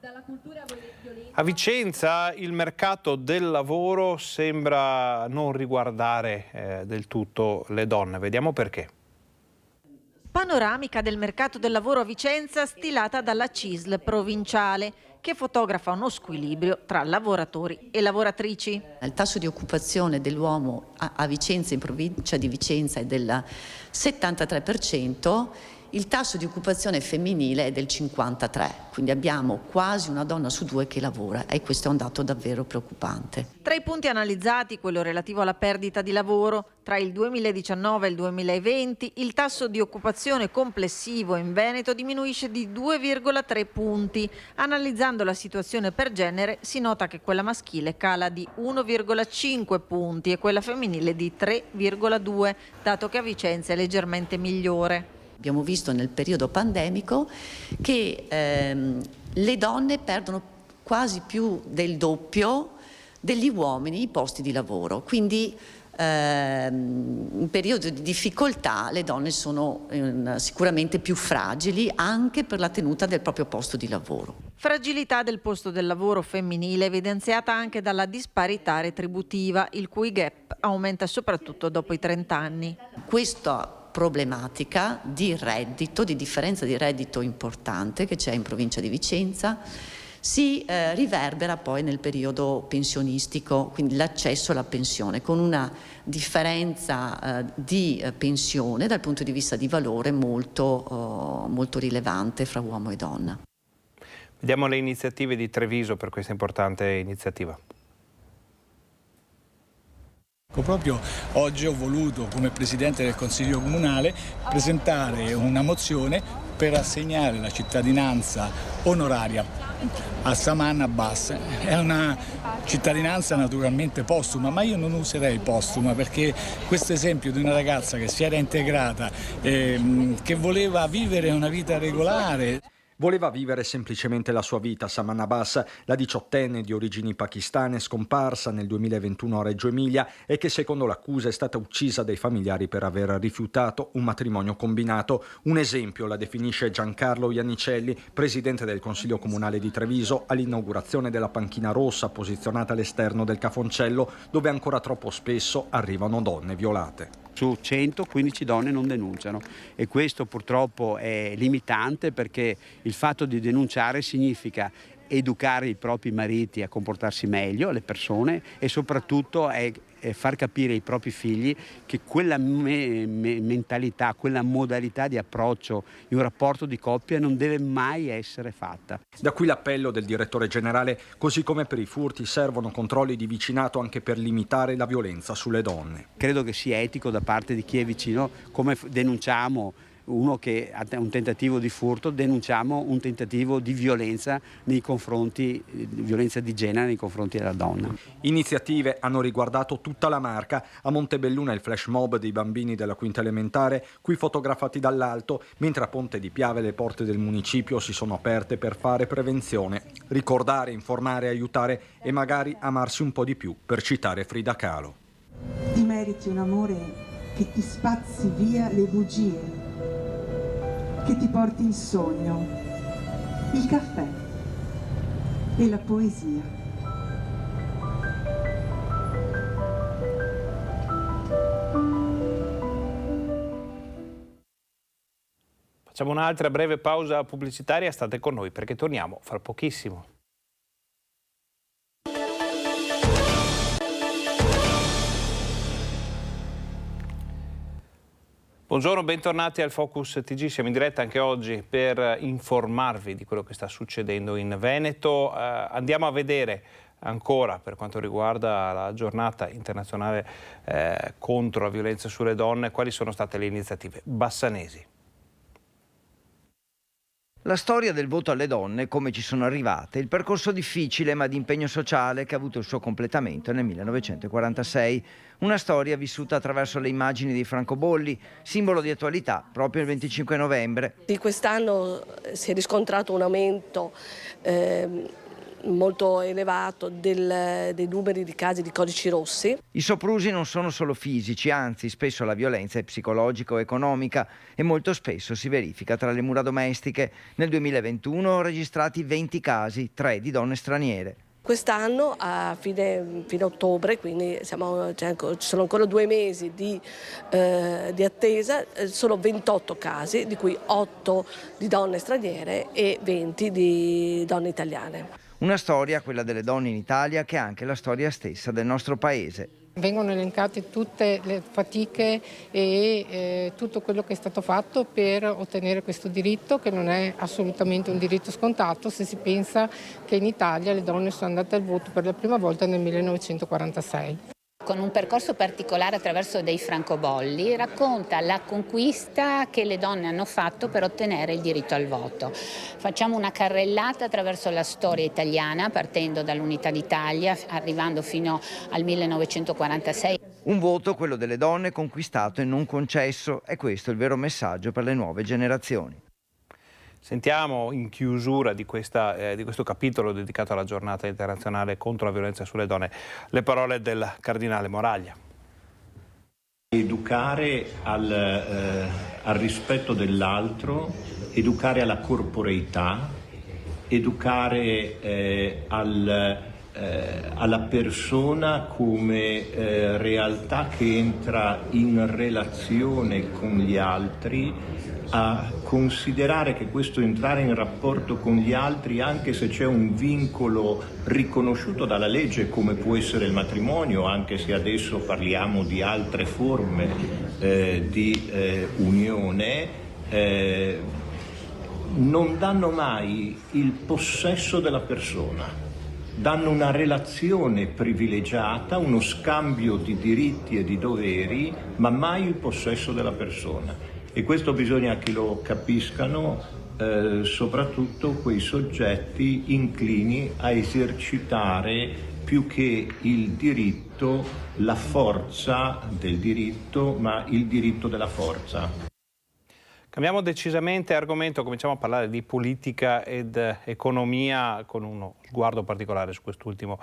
Speaker 1: A Vicenza il mercato del lavoro sembra non riguardare del tutto le donne. Vediamo perché.
Speaker 23: Panoramica del mercato del lavoro a Vicenza stilata dalla CISL provinciale, che fotografa uno squilibrio tra lavoratori e lavoratrici.
Speaker 24: Il tasso di occupazione dell'uomo a Vicenza, in provincia di Vicenza, è del 73%, il tasso di occupazione femminile è del 53%, quindi abbiamo quasi una donna su due che lavora e questo è un dato davvero preoccupante.
Speaker 23: Tra i punti analizzati, quello relativo alla perdita di lavoro, tra il 2019 e il 2020 il tasso di occupazione complessivo in Veneto diminuisce di 2,3 punti. Analizzando la situazione per genere si nota che quella maschile cala di 1,5 punti e quella femminile di 3,2, dato che a Vicenza è leggermente migliore.
Speaker 24: Abbiamo visto nel periodo pandemico che le donne perdono quasi più del doppio degli uomini i posti di lavoro, quindi in periodo di difficoltà le donne sono sicuramente più fragili anche per la tenuta del proprio posto di lavoro.
Speaker 23: Fragilità del posto del lavoro femminile evidenziata anche dalla disparità retributiva, il cui gap aumenta soprattutto dopo i 30 anni.
Speaker 24: Questa problematica di reddito, di differenza di reddito importante che c'è in provincia di Vicenza, si riverbera poi nel periodo pensionistico, quindi l'accesso alla pensione, con una differenza di pensione dal punto di vista di valore molto rilevante fra uomo e donna.
Speaker 1: Vediamo le iniziative di Treviso per questa importante iniziativa.
Speaker 25: Proprio oggi ho voluto, come Presidente del Consiglio Comunale, presentare una mozione per assegnare la cittadinanza onoraria a Saman Abbas. È una cittadinanza naturalmente postuma, ma io non userei postuma perché questo esempio di una ragazza che si era integrata, che voleva vivere una vita regolare.
Speaker 16: Voleva vivere semplicemente la sua vita. Saman Abbas, la 18enne di origini pakistane scomparsa nel 2021 a Reggio Emilia e che secondo l'accusa è stata uccisa dai familiari per aver rifiutato un matrimonio combinato. Un esempio la definisce Giancarlo Iannicelli, presidente del Consiglio Comunale di Treviso, all'inaugurazione della panchina rossa posizionata all'esterno del Cafoncello, dove ancora troppo spesso arrivano donne violate.
Speaker 26: Su 100, 15 donne non denunciano e questo purtroppo è limitante perché il fatto di denunciare significa educare i propri mariti a comportarsi meglio, le persone, e soprattutto è far capire ai propri figli che quella mentalità, quella modalità di approccio in un rapporto di coppia non deve mai essere fatta.
Speaker 16: Da qui l'appello del direttore generale: così come per i furti servono controlli di vicinato anche per limitare la violenza sulle donne.
Speaker 26: Credo che sia etico da parte di chi è vicino, come denunciamo uno che ha un tentativo di furto, denunciamo un tentativo di violenza nei confronti, violenza di genere nei confronti della donna.
Speaker 16: Iniziative hanno riguardato tutta la Marca. A Montebelluna il flash mob dei bambini della quinta elementare, qui fotografati dall'alto, mentre a Ponte di Piave le porte del municipio si sono aperte per fare prevenzione, ricordare, informare, aiutare e magari amarsi un po' di più, per citare Frida Kahlo.
Speaker 5: Ti meriti un amore che ti spazzi via le bugie, che ti porti il sogno, il caffè e la poesia.
Speaker 1: Facciamo un'altra breve pausa pubblicitaria, state con noi perché torniamo fra pochissimo. Buongiorno, bentornati al Focus TG, siamo in diretta anche oggi per informarvi di quello che sta succedendo in Veneto. Andiamo a vedere ancora, per quanto riguarda la giornata internazionale contro la violenza sulle donne, quali sono state le iniziative. Bassanesi.
Speaker 4: La storia del voto alle donne, come ci sono arrivate, il percorso difficile ma di impegno sociale che ha avuto il suo completamento nel 1946. Una storia vissuta attraverso le immagini di francobolli, simbolo di attualità proprio il 25 novembre.
Speaker 6: Di quest'anno si è riscontrato un aumento molto elevato dei numeri di casi di codici rossi.
Speaker 4: I soprusi non sono solo fisici, anzi spesso la violenza è psicologica o economica e molto spesso si verifica tra le mura domestiche. Nel 2021 registrati 20 casi, 3 di donne straniere.
Speaker 6: Quest'anno a fine ottobre, quindi ci sono ancora 2 mesi di attesa, sono 28 casi, di cui 8 di donne straniere e 20 di donne italiane.
Speaker 4: Una storia, quella delle donne in Italia, che è anche la storia stessa del nostro paese.
Speaker 7: Vengono elencate tutte le fatiche e tutto quello che è stato fatto per ottenere questo diritto, che non è assolutamente un diritto scontato se si pensa che in Italia le donne sono andate al voto per la prima volta nel 1946.
Speaker 9: Con un percorso particolare attraverso dei francobolli racconta la conquista che le donne hanno fatto per ottenere il diritto al voto. Facciamo una carrellata attraverso la storia italiana, partendo dall'Unità d'Italia, arrivando fino al 1946.
Speaker 4: Un voto, quello delle donne, conquistato e non concesso. È questo il vero messaggio per le nuove generazioni.
Speaker 1: Sentiamo in chiusura di questo capitolo dedicato alla giornata internazionale contro la violenza sulle donne le parole del cardinale Moraglia.
Speaker 11: Educare al rispetto dell'altro, educare alla corporeità, educare alla persona come realtà che entra in relazione con gli altri, a considerare che questo entrare in rapporto con gli altri, anche se c'è un vincolo riconosciuto dalla legge come può essere il matrimonio, anche se adesso parliamo di altre forme di unione, non danno mai il possesso della persona, danno una relazione privilegiata, uno scambio di diritti e di doveri, ma mai il possesso della persona. E questo bisogna che lo capiscano soprattutto quei soggetti inclini a esercitare più che il diritto, la forza del diritto, ma il diritto della forza.
Speaker 1: Cambiamo decisamente argomento, cominciamo a parlare di politica ed economia con uno sguardo particolare su quest'ultimo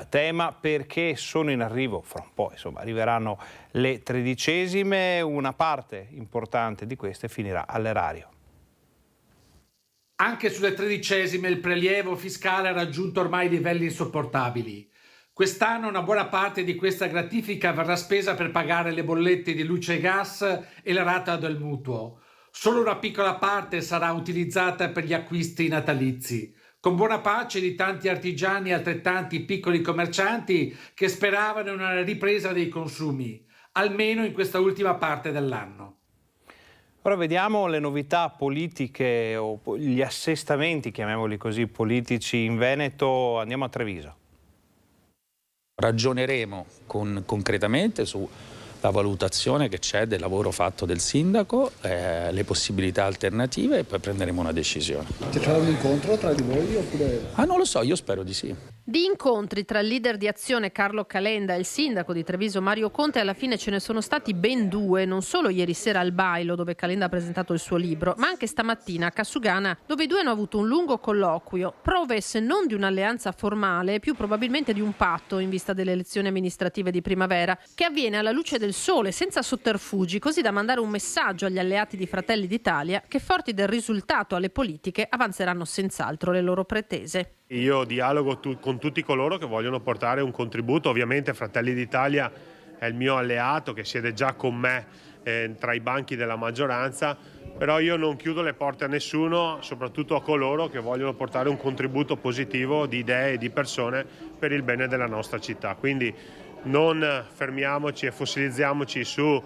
Speaker 1: tema, perché sono in arrivo, fra un po' insomma, arriveranno le 13esime, una parte importante di queste finirà all'erario.
Speaker 12: Anche sulle 13esime il prelievo fiscale ha raggiunto ormai livelli insopportabili. Quest'anno una buona parte di questa gratifica verrà spesa per pagare le bollette di luce e gas e la rata del mutuo. Solo una piccola parte sarà utilizzata per gli acquisti natalizi, con buona pace di tanti artigiani e altrettanti piccoli commercianti che speravano in una ripresa dei consumi, almeno in questa ultima parte dell'anno.
Speaker 1: Ora vediamo le novità politiche o gli assestamenti, chiamiamoli così, politici in Veneto. Andiamo a Treviso.
Speaker 27: Ragioneremo concretamente su
Speaker 8: la valutazione che c'è del lavoro fatto del sindaco, le possibilità alternative e poi prenderemo una decisione.
Speaker 10: Ci sarà un incontro tra di voi oppure?
Speaker 8: Non lo so, io spero di sì.
Speaker 19: Di incontri tra il leader di Azione Carlo Calenda e il sindaco di Treviso Mario Conte alla fine ce ne sono stati ben 2, non solo ieri sera al Bailo dove Calenda ha presentato il suo libro, ma anche stamattina a Casugana dove i due hanno avuto un lungo colloquio, prove se non di un'alleanza formale, più probabilmente di un patto in vista delle elezioni amministrative di primavera, che avviene alla luce del sole, senza sotterfugi, così da mandare un messaggio agli alleati di Fratelli d'Italia che, forti del risultato alle politiche, avanzeranno senz'altro le loro pretese.
Speaker 13: Io dialogo con tutti coloro che vogliono portare un contributo. Ovviamente Fratelli d'Italia è il mio alleato che siede già con me tra i banchi della maggioranza, però io non chiudo le porte a nessuno, soprattutto a coloro che vogliono portare un contributo positivo di idee e di persone per il bene della nostra città. Quindi non fermiamoci e fossilizziamoci su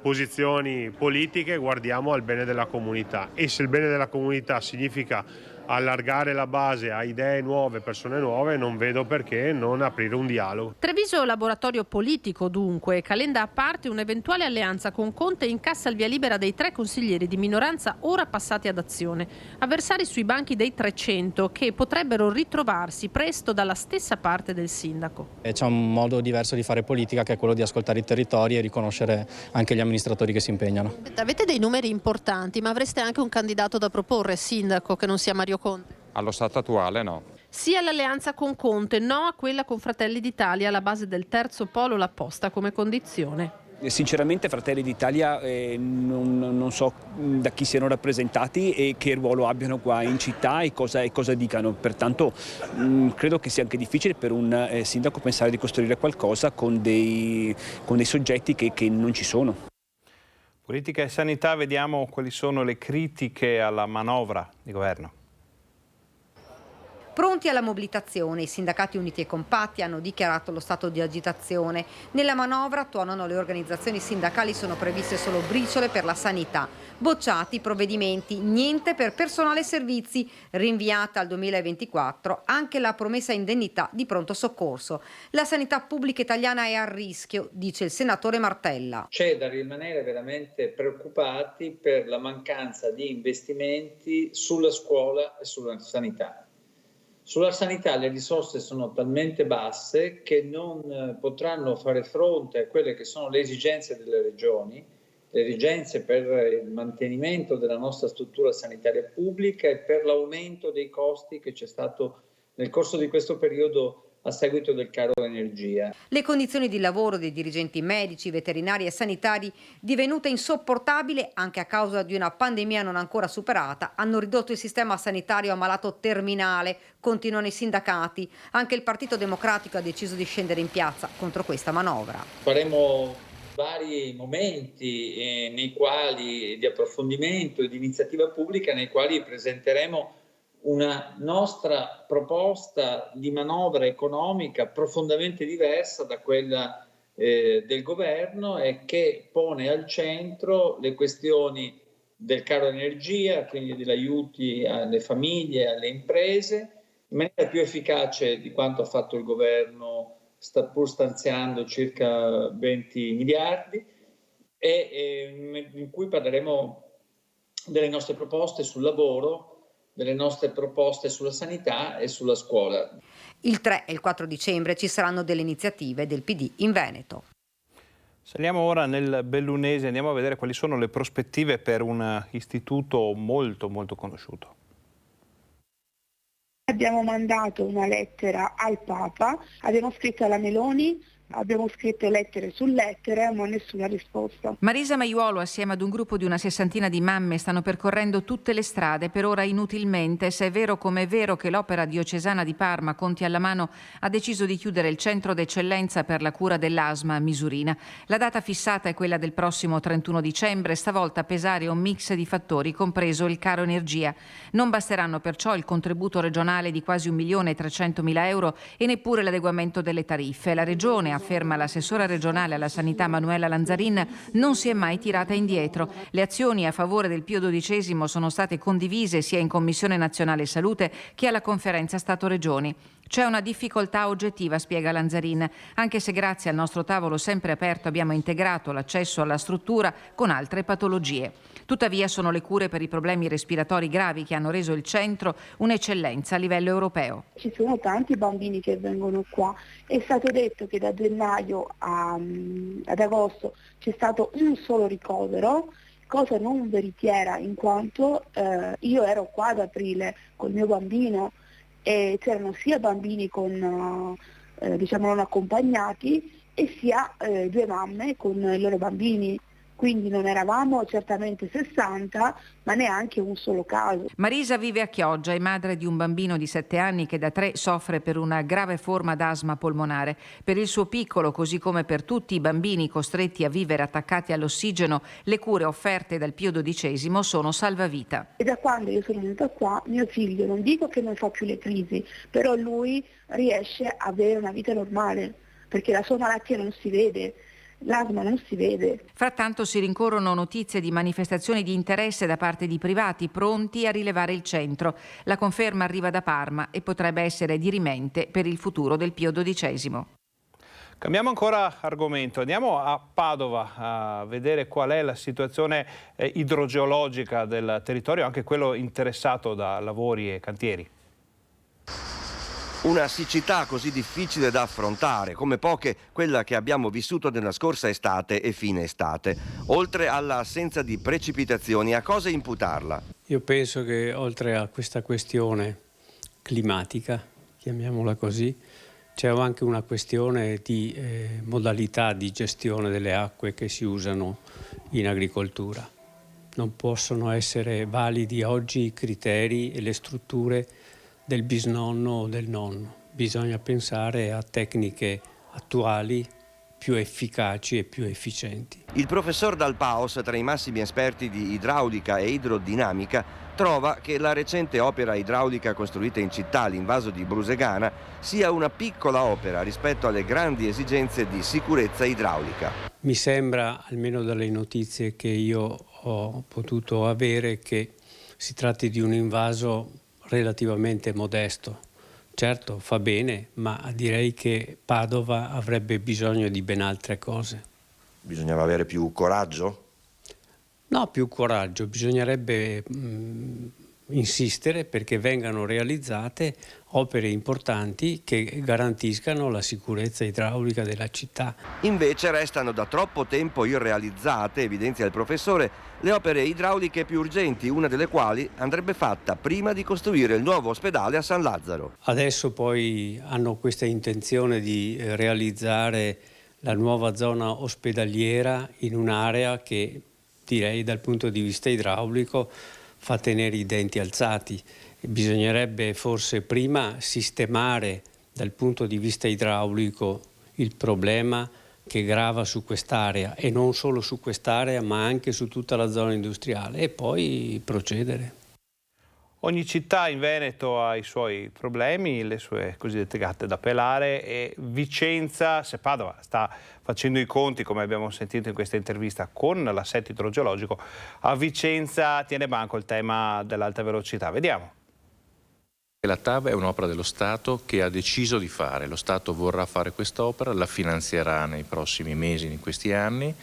Speaker 13: posizioni politiche, guardiamo al bene della comunità, e se il bene della comunità significa allargare la base a idee nuove, persone nuove, non vedo perché non aprire un dialogo.
Speaker 19: Treviso laboratorio politico dunque, Calenda a parte, un'eventuale alleanza con Conte incassa il via libera dei 3 consiglieri di minoranza ora passati ad Azione, avversari sui banchi dei 300 che potrebbero ritrovarsi presto dalla stessa parte del sindaco.
Speaker 14: C'è un modo diverso di fare politica che è quello di ascoltare i territori e riconoscere anche gli amministratori che si impegnano.
Speaker 19: Avete dei numeri importanti, ma avreste anche un candidato da proporre, sindaco, che non sia Mario Conte?
Speaker 15: Allo stato attuale no.
Speaker 19: Sì all'alleanza con Conte, no a quella con Fratelli d'Italia, alla base del terzo polo l'ha posta come condizione.
Speaker 17: Sinceramente Fratelli d'Italia non so da chi siano rappresentati e che ruolo abbiano qua in città e cosa dicano, pertanto credo che sia anche difficile per un sindaco pensare di costruire qualcosa con dei soggetti che non ci sono.
Speaker 1: Politica e sanità, vediamo quali sono le critiche alla manovra di governo.
Speaker 23: Pronti alla mobilitazione, i sindacati uniti e compatti hanno dichiarato lo stato di agitazione. Nella manovra, tuonano le organizzazioni sindacali, sono previste solo briciole per la sanità. Bocciati i provvedimenti, niente per personale e servizi, rinviata al 2024 anche la promessa indennità di pronto soccorso. La sanità pubblica italiana è a rischio, dice il senatore Martella.
Speaker 27: C'è da rimanere veramente preoccupati per la mancanza di investimenti sulla scuola e sulla sanità. Sulla sanità le risorse sono talmente basse che non potranno fare fronte a quelle che sono le esigenze delle regioni, le esigenze per il mantenimento della nostra struttura sanitaria pubblica e per l'aumento dei costi che c'è stato nel corso di questo periodo a seguito del caro energia.
Speaker 23: Le condizioni di lavoro dei dirigenti medici, veterinari e sanitari, divenute insopportabili anche a causa di una pandemia non ancora superata, hanno ridotto il sistema sanitario a malato terminale, continuano i sindacati. Anche il Partito Democratico ha deciso di scendere in piazza contro questa manovra.
Speaker 27: Faremo vari momenti nei quali di approfondimento e di iniziativa pubblica nei quali presenteremo una nostra proposta di manovra economica profondamente diversa da quella del governo e che pone al centro le questioni del caro energia, quindi degli aiuti alle famiglie e alle imprese, in maniera più efficace di quanto ha fatto il governo, sta pur stanziando circa 20 miliardi e in cui parleremo delle nostre proposte sul lavoro, delle nostre proposte sulla sanità e sulla scuola.
Speaker 23: Il 3 e il 4 dicembre ci saranno delle iniziative del PD in Veneto.
Speaker 1: Saliamo ora nel bellunese, andiamo a vedere quali sono le prospettive per un istituto molto conosciuto.
Speaker 28: Abbiamo mandato una lettera al Papa, abbiamo scritto alla Meloni, abbiamo scritto lettere su lettere, ma nessuna risposta.
Speaker 23: Marisa Maiuolo, assieme ad un gruppo di una 60 di mamme, stanno percorrendo tutte le strade, per ora inutilmente, se è vero come è vero che l'Opera Diocesana di Parma, Conti alla mano, ha deciso di chiudere il centro d'eccellenza per la cura dell'asma a Misurina. La data fissata è quella del prossimo 31 dicembre, stavolta a pesare un mix di fattori, compreso il caro energia. Non basteranno perciò il contributo regionale di quasi 1.300.000 euro e neppure l'adeguamento delle tariffe. La Regione ha
Speaker 2: afferma l'assessora regionale alla sanità Manuela Lanzarin, non si è mai tirata indietro. Le azioni a favore del Pio XII sono state condivise sia in Commissione Nazionale Salute che alla Conferenza Stato-Regioni. C'è una difficoltà oggettiva, spiega Lanzarin, anche se grazie al nostro tavolo sempre aperto abbiamo integrato l'accesso alla struttura con altre patologie. Tuttavia sono le cure per i problemi respiratori gravi che hanno reso il centro un'eccellenza a livello europeo.
Speaker 28: Ci sono tanti bambini che vengono qua. È stato detto che da gennaio ad agosto c'è stato un solo ricovero, cosa non veritiera, in quanto io ero qua ad aprile col mio bambino e c'erano sia bambini con non accompagnati e sia 2 mamme con i loro bambini. Quindi non eravamo certamente 60, ma neanche un solo caso.
Speaker 2: Marisa vive a Chioggia, è madre di un bambino di 7 anni che da 3 soffre per una grave forma d'asma polmonare. Per il suo piccolo, così come per tutti i bambini costretti a vivere attaccati all'ossigeno, le cure offerte dal Pio XII sono salvavita.
Speaker 28: E da quando io sono venuta qua, mio figlio, non dico che non fa più le crisi, però lui riesce a avere una vita normale, perché la sua malattia non si vede. L'asma non si vede.
Speaker 2: Frattanto si rincorrono notizie di manifestazioni di interesse da parte di privati pronti a rilevare il centro. La conferma arriva da Parma e potrebbe essere dirimente per il futuro del Pio XII.
Speaker 1: Cambiamo ancora argomento, andiamo a Padova a vedere qual è la situazione idrogeologica del territorio, anche quello interessato da lavori e cantieri.
Speaker 3: Una siccità così difficile da affrontare, come poche quella che abbiamo vissuto nella scorsa estate e fine estate. Oltre all'assenza di precipitazioni, a cosa imputarla?
Speaker 15: Io penso che oltre a questa questione climatica, chiamiamola così, c'è anche una questione di modalità di gestione delle acque che si usano in agricoltura. Non possono essere validi oggi i criteri e le strutture del bisnonno o del nonno. Bisogna pensare a tecniche attuali più efficaci e più efficienti.
Speaker 3: Il professor Dal Paos, tra i massimi esperti di idraulica e idrodinamica, trova che la recente opera idraulica costruita in città, l'Invaso di Brusegana, sia una piccola opera rispetto alle grandi esigenze di sicurezza idraulica.
Speaker 15: Mi sembra, almeno dalle notizie che io ho potuto avere, che si tratti di un invaso relativamente modesto. Certo, fa bene, ma direi che Padova avrebbe bisogno di ben altre cose.
Speaker 3: Bisognava avere più coraggio?
Speaker 15: No, più coraggio. Bisognerebbe insistere perché vengano realizzate opere importanti che garantiscano la sicurezza idraulica della città.
Speaker 3: Invece restano da troppo tempo irrealizzate, evidenzia il professore, le opere idrauliche più urgenti, una delle quali andrebbe fatta prima di costruire il nuovo ospedale a San Lazzaro.
Speaker 15: Adesso poi hanno questa intenzione di realizzare la nuova zona ospedaliera in un'area che direi dal punto di vista idraulico fa tenere i denti alzati. Bisognerebbe forse prima sistemare dal punto di vista idraulico il problema che grava su quest'area e non solo su quest'area ma anche su tutta la zona industriale e poi procedere.
Speaker 1: Ogni città in Veneto ha i suoi problemi, le sue cosiddette gatte da pelare e Vicenza, se Padova sta facendo i conti, come abbiamo sentito in questa intervista, con l'assetto idrogeologico, a Vicenza tiene banco il tema dell'alta velocità. Vediamo.
Speaker 18: La TAV è un'opera dello Stato che ha deciso di fare. Lo Stato vorrà fare quest'opera, la finanzierà nei prossimi mesi, in questi anni.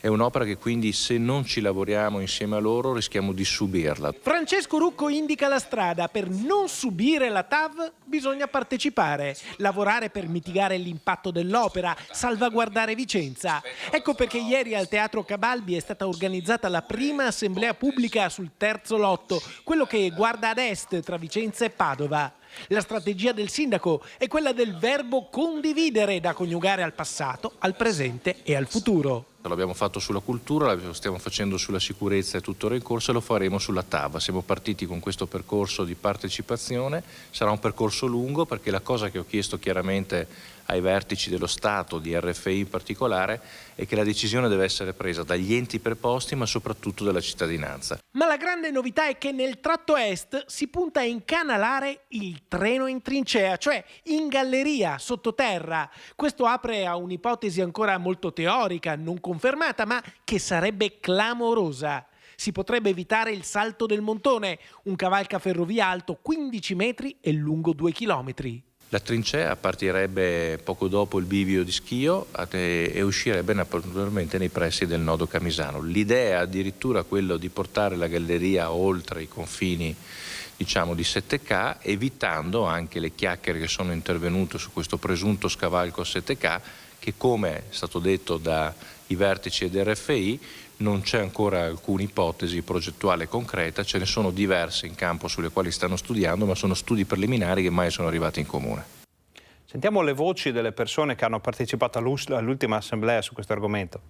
Speaker 18: È un'opera che quindi se non ci lavoriamo insieme a loro rischiamo di subirla.
Speaker 20: Francesco Rucco indica la strada. Per non subire la TAV bisogna partecipare, lavorare per mitigare l'impatto dell'opera, salvaguardare Vicenza. Ecco perché ieri al Teatro Cabalbi è stata organizzata la prima assemblea pubblica sul terzo lotto, quello che guarda ad est tra Vicenza e Padova. La strategia del sindaco è quella del verbo condividere, da coniugare al passato, al presente e al futuro.
Speaker 18: L'abbiamo fatto sulla cultura, lo stiamo facendo sulla sicurezza, è tuttora in corso, e lo faremo sulla TAV. Siamo partiti con questo percorso di partecipazione, sarà un percorso lungo, perché la cosa che ho chiesto chiaramente ai vertici dello Stato, di RFI in particolare, è che la decisione deve essere presa dagli enti preposti, ma soprattutto dalla cittadinanza.
Speaker 20: Ma la grande novità è che nel tratto est si punta a incanalare il treno in trincea, cioè in galleria, sottoterra. Questo apre a un'ipotesi ancora molto teorica, non confermata, ma che sarebbe clamorosa. Si potrebbe evitare il salto del Montone, un cavalcaferrovia alto 15 metri e lungo 2 chilometri.
Speaker 18: La trincea partirebbe poco dopo il bivio di Schio e uscirebbe naturalmente nei pressi del nodo Camisano. L'idea è addirittura quello di portare la galleria oltre i confini, diciamo, di 7K, evitando anche le chiacchiere che sono intervenute su questo presunto scavalco 7K, che, come è stato detto dai vertici ed RFI, non c'è ancora alcuna ipotesi progettuale concreta, ce ne sono diverse in campo sulle quali stanno studiando, ma sono studi preliminari che mai sono arrivati in comune.
Speaker 1: Sentiamo le voci delle persone che hanno partecipato all'ultima assemblea su questo argomento.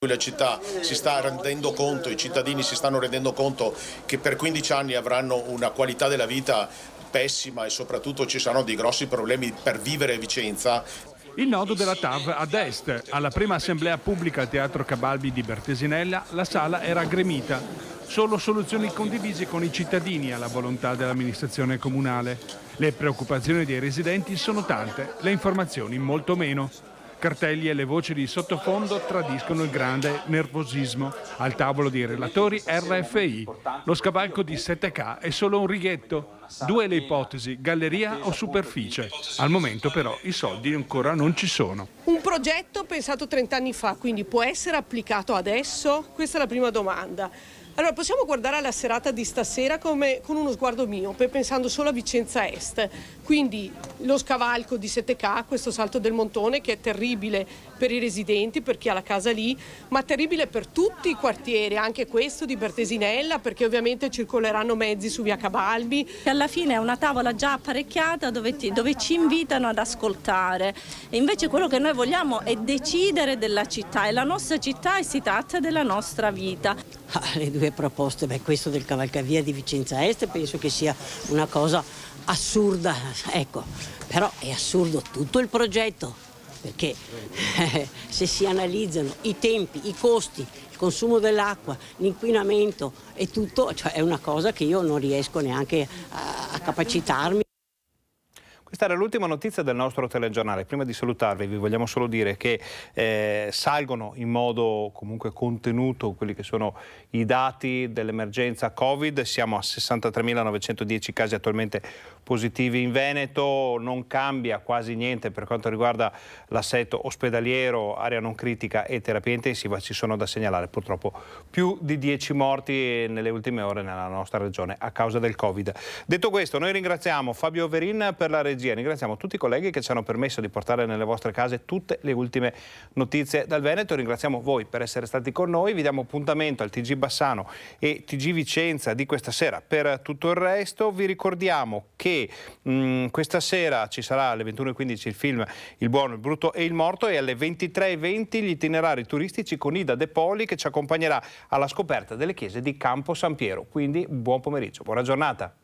Speaker 5: La città si sta rendendo conto, i cittadini si stanno rendendo conto che per 15 anni avranno una qualità della vita pessima e soprattutto ci saranno dei grossi problemi per vivere a Vicenza.
Speaker 6: Il nodo della TAV ad est. Alla prima assemblea pubblica al Teatro Cabalbi di Bertesinella la sala era gremita. Solo soluzioni condivise con i cittadini alla volontà dell'amministrazione comunale. Le preoccupazioni dei residenti sono tante, le informazioni molto meno. Cartelli e le voci di sottofondo tradiscono il grande nervosismo. Al tavolo dei relatori RFI. Lo scavalco di 7K è solo un righetto. 2 le ipotesi, galleria o superficie. Al momento però i soldi ancora non ci sono.
Speaker 16: Un progetto pensato 30 anni fa, quindi può essere applicato adesso? Questa è la prima domanda. Allora, possiamo guardare alla serata di stasera come con uno sguardo miope, pensando solo a Vicenza Est. Quindi lo scavalco di 7K, questo salto del Montone, che è terribile per i residenti, per chi ha la casa lì, ma terribile per tutti i quartieri, anche questo di Bertesinella, perché ovviamente circoleranno mezzi su via Cabalbi.
Speaker 21: Alla fine è una tavola già apparecchiata dove ci invitano ad ascoltare. E invece quello che noi vogliamo è decidere della città, e la nostra città, e si tratta della nostra vita.
Speaker 22: Le due proposte, questo del cavalcavia di Vicenza Est penso che sia una cosa assurda, ecco, però è assurdo tutto il progetto, perché se si analizzano i tempi, i costi, il consumo dell'acqua, l'inquinamento e tutto, cioè è una cosa che io non riesco neanche a capacitarmi.
Speaker 1: Questa era l'ultima notizia del nostro telegiornale. Prima di salutarvi vi vogliamo solo dire che salgono in modo comunque contenuto quelli che sono i dati dell'emergenza Covid. Siamo a 63.910 casi attualmente positivi in Veneto, non cambia quasi niente per quanto riguarda l'assetto ospedaliero, area non critica e terapia intensiva. Ci sono da segnalare purtroppo più di 10 morti nelle ultime ore nella nostra regione a causa del Covid. Detto questo, noi ringraziamo Fabio Verin per la regia, ringraziamo tutti i colleghi che ci hanno permesso di portare nelle vostre case tutte le ultime notizie dal Veneto, ringraziamo voi per essere stati con noi, vi diamo appuntamento al TG Bassano e TG Vicenza di questa sera per tutto il resto. Vi ricordiamo che questa sera ci sarà alle 21:15 il film Il buono, il brutto e il morto, e alle 23:20 gli itinerari turistici con Ida De Poli che ci accompagnerà alla scoperta delle chiese di Campo San Piero. Quindi buon pomeriggio, buona giornata.